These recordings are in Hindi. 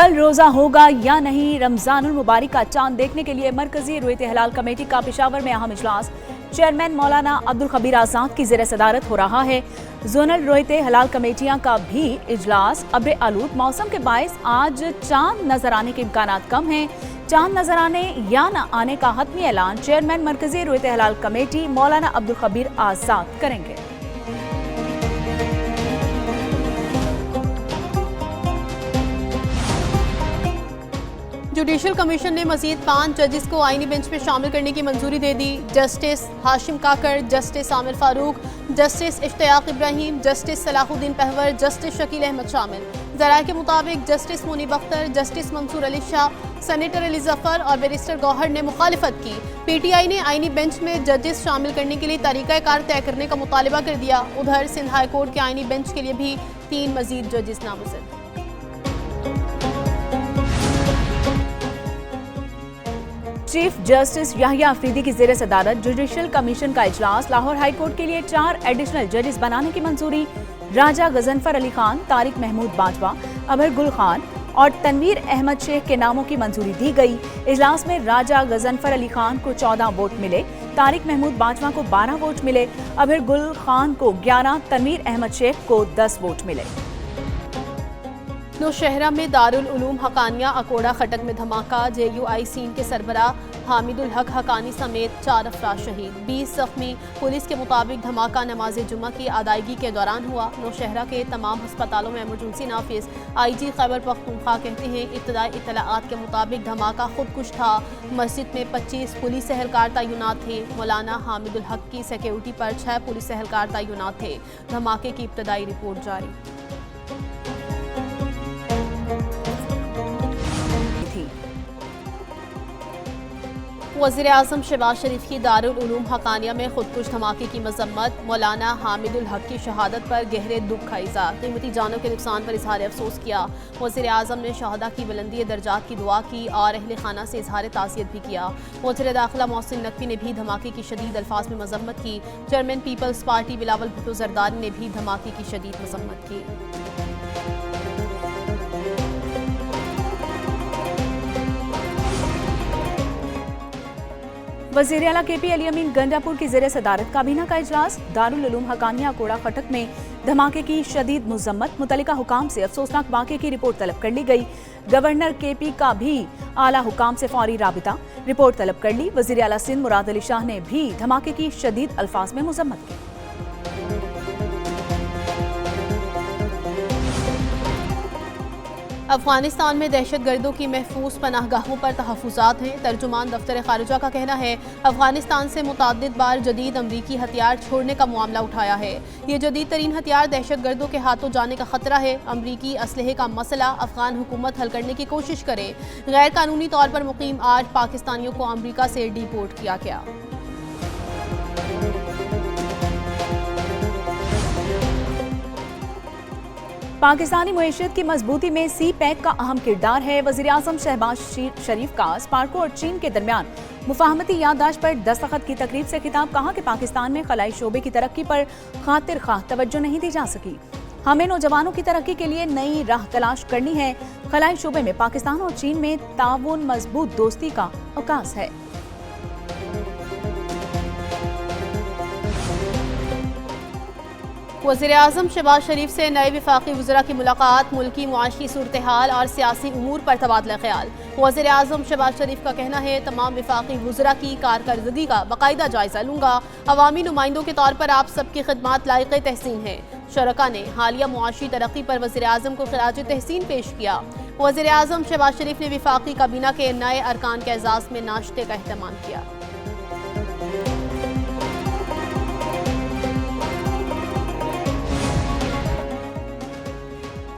कल रोजा होगा या नहीं, रमजानुल मुबारक का चांद देखने के लिए मरकजी रुयत हलाल कमेटी का पेशावर में अहम इजलास। चेयरमैन मौलाना अब्दुल खबीर आजाद की ज़ेर सदारत हो रहा है। जोनल रुयत हलाल कमेटियां का भी इजलास। अब्र आलूद मौसम के बायस आज चांद नजर आने के इम्कानात कम हैं। चांद नजर आने या न आने का हतमी ऐलान चेयरमैन मरकजी रुयत हलाल कमेटी मौलाना अब्दुल खबीर आजाद करेंगे। जुडिशल कमीशन ने मजीद 5 जजेस को आईनी बेंच में शामिल करने की मंजूरी दे दी। Justice Hashim Kakar, justice Aamir Farooq, justice Ishtiaq Ibrahim, justice Salahuddin Pahwar, justice Shakeel Ahmed शामिल। ज़राए के मुताबिक justice Munib Akhtar, justice Mansoor Ali Shah, senator Ali Zafar और बैरिस्टर गौहर ने मुखालिफत की। पीटीआई ने आईनी बेंच में जजेस शामिल करने के लिए तरीक़ाकार तय करने का मुतालबा कर दिया। उधर सिंध हाई कोर्ट के आईनी बेंच के लिए भी 3 मजीद जजेस नामजद। चीफ जस्टिस याहिया अफरीदी की ज़ेर सदारत जुडिशल कमीशन का इजलास। लाहौर हाई कोर्ट के लिए 4 एडिशनल जजेस बनाने की मंजूरी। राजा गजनफर अली खान, तारिक महमूद बाजवा, अबर गुल खान और तनवीर अहमद शेख के नामों की मंजूरी दी गई। इजलास में राजा गजनफर अली खान को 14 वोट मिले, तारिक महमूद बाजवा को 12 वोट मिले, अबर गुल खान को 11, तनवीर अहमद शेख को 10 वोट मिले। नौशहरा में दारुल उलूम हकानिया अकोड़ा खटक में धमाका। JUI सीन के सरबराह हामिदुल हक हकानी समेत 4 अफराद शहीद, 20 जख्मी। पुलिस के मुताबिक धमाका नमाज जुम्मा की अदायगी के दौरान हुआ। नौशहरा के तमाम अस्पतालों में इमरजेंसी नाफिज। IG खैबर पख्तूनख्वा कहते हैं इब्तदाई इत्तलाआत के मुताबिक धमाका खुदकुश था। मस्जिद में 25 पुलिस एहलकार तैनात थे। मौलाना हामिदुल हक की सिक्योरिटी पर 6 पुलिस एहलकार तैनात थे। धमाके की इब्तदाई रिपोर्ट जारी। वज़ीर आज़म शहबाज शरीफ की दारुल उलूम हकानिया में खुदकुश धमाके की मजम्मत। मौलाना हामिदुल हक की शहादत पर गहरे दुख का इज़हार, कीमती जानों के नुकसान पर इजहार अफसोस किया। वज़ीर आज़म ने शहदा की बुलंदी दर्जात की दुआ की और अहले खाना से इजहार ताज़ियत भी किया। वज़ीर दाखिला मोहसिन नकवी ने भी धमाके की शदीद अल्फाज में मजम्मत की। Chairman Peoples Party Bilawal Bhutto Zardari ने भी धमाके की शदीद मजम्मत की। वज़ीर आला KP अली अमीन गंडापुर की ज़ेर सदारत काबीना का इजलास। दारुल उलूम हकानिया कोड़ा खटक में धमाके की शदीद मुज़म्मत। मुतल्लिका हुकाम से अफसोसनाक वाक़े की रिपोर्ट तलब कर ली गई। गवर्नर KP का भी आला हुकाम से फौरी राबिता, रिपोर्ट तलब कर ली। वज़ीर आला सिंध मुराद अली शाह ने भी धमाके की शदीद अल्फाज में मुज़म्मत की। अफगानिस्तान में दहशत गर्दों की महफूज पनाहगाहों पर तहफ़्फ़ुज़ात हैं। तर्जुमान दफ्तर खारिजा का कहना है अफगानिस्तान से मुतअद्दिद बार जदीद अमरीकी हथियार छोड़ने का मामला उठाया है। ये जदीद तरीन हथियार दहशत गर्दों के हाथों जाने का खतरा है। अमरीकी असलहे का मसला अफगान हुकूमत हल करने की कोशिश करे। गैर कानूनी तौर पर मुकीम 8 पाकिस्तानियों को अमरीका से डिपोर्ट किया गया। पाकिस्तानी मईशत की मजबूती में CPEC का अहम किरदार है। वज़ीर आज़म शहबाज शरीफ का स्पार्को और चीन के दरमियान मुफाहमती याददाश्त पर दस्तखत की तकरीब से खिताब। कहा कि पाकिस्तान में खलाई शोबे की तरक्की पर खातिर खाह तवज्जो नहीं दी जा सकी। हमें नौजवानों की तरक्की के लिए नई राह तलाश करनी है। खलाई शोबे में पाकिस्तान और चीन में ताउन मजबूत दोस्ती का अवकाश है। वज़ीर आज़म शहबाज शरीफ से नए वफाकी वज़रा की मुलाकात। मुल्की मुआशी सूरत हाल और सियासी उमूर पर तबादला ख्याल। वज़ीर आज़म शहबाज शरीफ का कहना है तमाम वफाकी वज़रा की कारकर्दगी का बाकायदा जायजा लूँगा। अवामी नुमाइंदों के तौर पर आप सबकी खिदमात लायक तहसीन है। शरका ने हालिया मुआशी तरक्की पर वज़ीर आज़म को खिराज तहसीन पेश किया। वज़ीर आज़म शहबाज शरीफ ने वफाकी काबीना के नए अरकान के एजाज़ में नाश्ते का अहतमाम किया।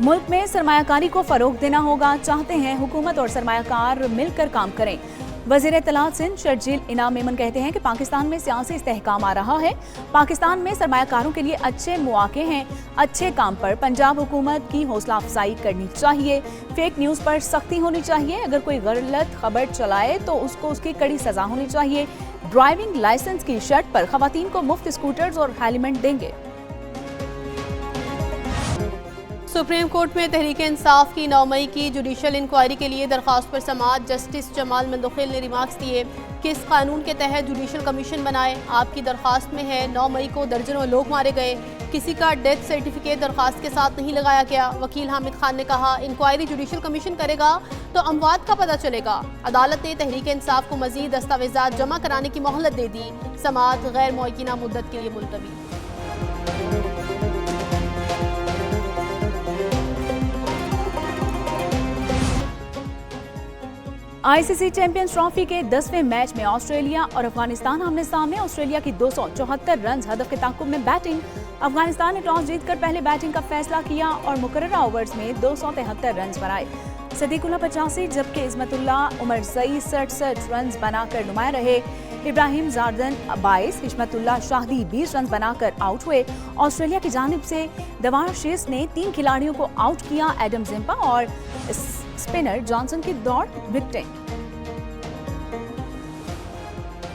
मुल्क में सरमायाकारी को फरोग देना होगा। चाहते हैं हुकूमत और सरमायाकार मिलकर काम करें। वज़ीर इत्तलात सिंध शर्जील इनाम मेमन कहते हैं कि पाकिस्तान में सियासी इस्तेहकाम आ रहा है। पाकिस्तान में सरमायाकारों के लिए अच्छे मौके हैं। अच्छे काम पर पंजाब हुकूमत की हौसला अफजाई करनी चाहिए। फेक न्यूज़ पर सख्ती होनी चाहिए। अगर कोई गलत खबर चलाए तो उसको उसकी कड़ी सजा होनी चाहिए। ड्राइविंग लाइसेंस की शर्त पर खवातीन को मुफ्त स्कूटर्स और हेलमेट देंगे। सुप्रीम कोर्ट में तहरीक इंसाफ की 9 मई की जुडिशल इंक्वायरी के लिए दरख्वास्त पर समाअत जस्टिस जमाल मंदोखिल ने रिमार्क्स दिए। किस कानून के तहत जुडिशल कमीशन बनाए? आपकी दरख्वास्त में है 9 मई को दर्जनों लोग मारे गए, किसी का डेथ सर्टिफिकेट दरख्वास्त के साथ नहीं लगाया गया। वकील हामिद खान ने कहा, इंक्वायरी जुडिशल कमीशन करेगा तो अमवात का पता चलेगा। अदालत ने तहरीक इंसाफ को मजीद दस्तावेजात जमा कराने की मोहलत दे दी। समाअत गैर मुय्यना मुद्दत के लिए मुलतवी। आईसीसी चैंपियंस ट्रॉफी के 10वें मैच में ऑस्ट्रेलिया और अफगानिस्तान आमने सामने। ऑस्ट्रेलिया की 274 रन हदफ के ताकुब में बैटिंग। अफगानिस्तान ने टॉस जीतकर पहले बैटिंग का फैसला किया और मुकर्ररा ओवर्स में 273 रन बनाए। सदीकुल्लाह 85 जबकि इस्मतुल्लाह उमर जई 67 रन बनाकर नुमाया रहे। इब्राहिम जार्दन 22, हिशमतुल्लाह शाहदी 20 रन बनाकर आउट हुए। ऑस्ट्रेलिया की जानिब से दवार शेस ने 3 खिलाड़ियों को आउट किया। एडम जिम्पा और स्पिनर जॉनसन की दौड़ विकेटें।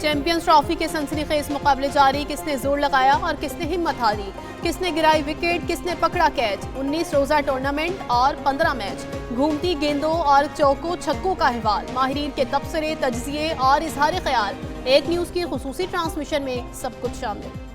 चैंपियंस ट्रॉफी के सनसनीखेज मुकाबले जारी। किसने जोर लगाया और किसने हिम्मत हारी? किसने गिराई विकेट, किसने पकड़ा कैच? 19 रोजा टूर्नामेंट और 15 मैच, घूमती गेंदों और चौकों छक्कों का अहवाल, माहिरीन के तबसरे, तज्जिए और इजहार ख्याल। एक न्यूज की खुसूसी ट्रांसमिशन में सब कुछ शामिल।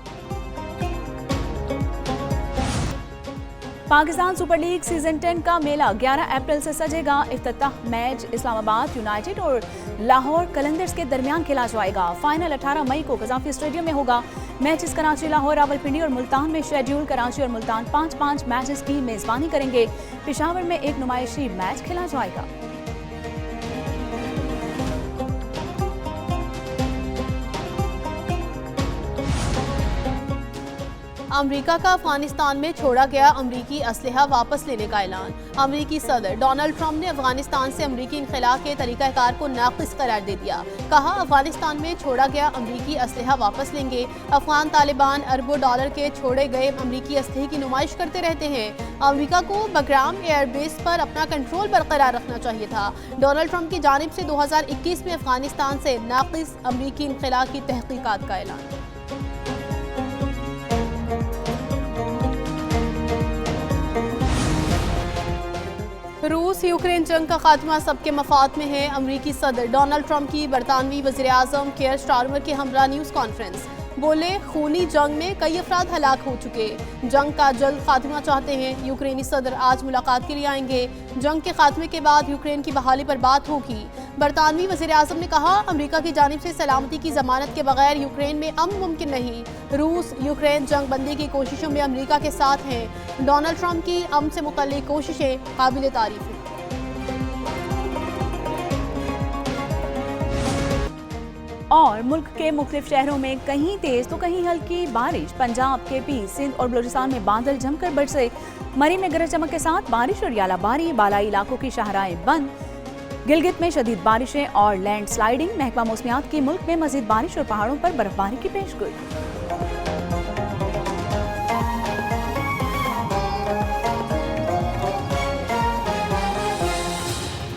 पाकिस्तान सुपर लीग सीजन 10 का मेला 11 अप्रैल से सजेगा। इफ्तिताह मैच इस्लामाबाद यूनाइटेड और लाहौर कलंदर्स के दरमियान खेला जाएगा। फाइनल 18 मई को कजाफी स्टेडियम में होगा। मैचेस कराची, लाहौर, रावलपिंडी और मुल्तान में शेड्यूल। कराची और मुल्तान 5-5 मैचेस की मेजबानी करेंगे। पेशावर में एक नुमाइशी मैच खेला जाएगा। अमेरिका का अफगानिस्तान में छोड़ा गया अमरीकी असलहा वापस लेने का ऐलान। अमरीकी सदर डोनाल्ड ट्रंप ने अफगानिस्तान से अमरीकी इनखला के तरीकाकार को नाक़िस करार दे दिया। कहा, अफगानिस्तान में छोड़ा गया अमरीकी असलहा वापस लेंगे। अफगान तालिबान अरबों डॉलर के छोड़े गए अमरीकी असलहे की नुमाइश करते रहते हैं। अमरीका को बग्राम एयरबेस पर अपना कंट्रोल बरकरार रखना चाहिए था। डोनाल्ड ट्रंप की जानिब से 2021 में अफगानिस्तान से नाक़िस अमरीकी इनखला की तहकीकात का ऐलान। रूस यूक्रेन जंग का खात्मा सबके मफाद में है। अमरीकी सदर डोनाल्ड ट्रंप की बरतानवी वज़ीर-ए-आज़म केयर स्टारमर के हमरा न्यूज़ कॉन्फ्रेंस। बोले, खूनी जंग में कई अफराद हलाक हो चुके, जंग का जल्द खात्मा चाहते हैं। यूक्रेनी सदर आज मुलाकात के लिए आएंगे। जंग के खात्मे के बाद यूक्रेन की बहाली पर बात होगी। बरतानवी वज़ीर-ए-आज़म ने कहा, अमरीका की जानिब से सलामती की जमानत के बगैर यूक्रेन में अमन मुमकिन नहीं। रूस यूक्रेन जंग बंदी की कोशिशों में अमरीका के साथ हैं। डोनाल्ड ट्रंप की अमन से मुतल्लिक कोशिशें काबिल तारीफ हैं। और मुल्क के मुख्तलिफ शहरों में कहीं तेज तो कहीं हल्की बारिश। पंजाब, केपी, सिंध और बलूचिस्तान में बादल जमकर बरसे। मरी में गरज चमक के साथ बारिश और यालाबारी। बालाई इलाकों की शाहराहें बंद। गिलगित में शदीद बारिशें और लैंड स्लाइडिंग। महकमा मौसमियात की मुल्क में मजीद बारिश और पहाड़ों पर बर्फबारी की पेशगोई।